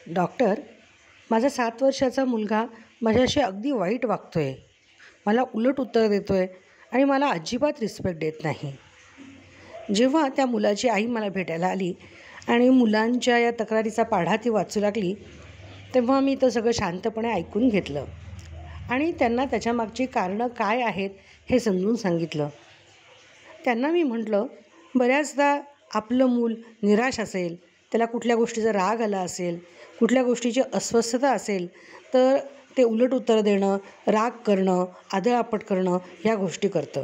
Doctor, माझा 7 वर्षाचा मुलगा माझ्याशी अगदी वाईट वागतो आहे. मला उलट उत्तर देतो आहे आणि मला अजिबात रिस्पेक्ट देत नाही. जेव्हा त्या मुलाची आई मला भेटायला आली आणि मुलांच्या या तक्रारीचा पाढा ती वाचू लागली, तेव्हा मी ते सगळं शांतपणे ऐकून घेतलं आणि त्यांना त्याच्यामागची कारणं काय आहेत हे समजून सांगितलं. त्यांना मी म्हटलं, बऱ्याचदा आपलं मूल निराश असेल, त्याला कुठल्या गोष्टीचा राग आला असेल, कुठल्या गोष्टीची अस्वस्थता असेल, तर ते उलट उत्तर देणं, राग करणं, आदळआपट करणं ह्या गोष्टी करतं.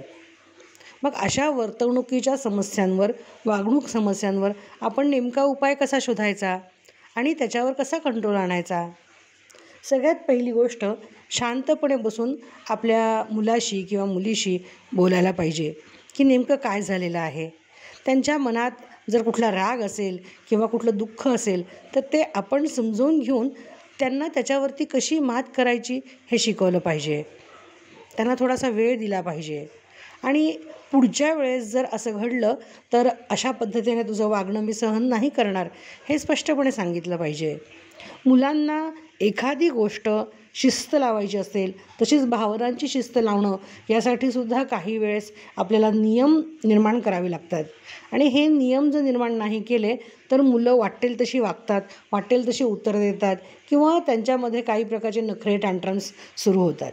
मग अशा वर्तणुकीच्या समस्यांवर, वागणूक समस्यांवर आपण नेमका उपाय कसा शोधायचा आणि त्याच्यावर कसा कंट्रोल आणायचा? सगळ्यात पहिली गोष्ट, शांतपणे बसून आपल्या मुलाशी किंवा मुलीशी बोलायला पाहिजे की नेमकं काय झालेलं आहे. त्यांच्या मनात जर कुठला राग असेल किंवा कुठलं दुःख असेल तर ते आपण समजून घेऊन त्यांना त्याच्यावरती कशी मात करायची हे शिकवलं पाहिजे. त्यांना थोडासा वेळ दिला पाहिजे आणि पुढच्या वेळेस जर असं घडलं तर अशा पद्धतीने तुझं वागणं मी सहन नाही करणार हे स्पष्टपणे सांगितलं पाहिजे. मुलांना एखादी गोष्ट शिस्त लावायची असेल, तशीच भावनांची शिस्त लावणं यासाठी सुद्धा काही वेळेस आपल्याला नियम निर्माण करावे लागतात आणि हे नियम जर निर्माण नाही केले तर मुलं वाटेल तशी वागतात, वाटेल तशी उत्तरं देतात किंवा त्यांच्यामध्ये काही प्रकारचे नखरे टँट्रम्स सुरू होतात.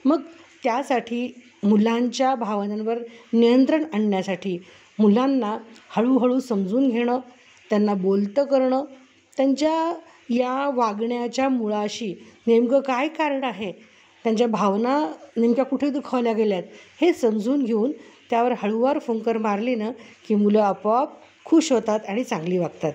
मग त्यासाठी मुलांच्या भावनांवर नियंत्रण आणण्यासाठी मुलांना हळूहळू समजून घेणं, त्यांना बोलतं करणं, त्यांच्या या वागण्याच्या मुळाशी नेमकं काय कारण आहे, त्यांच्या भावना नेमक्या कुठे दुखावल्या गेल्यात हे समजून घेऊन त्यावर हळूवार फुंकर मारली ना की मुलं आपोआप खुश होतात आणि चांगली वागतात.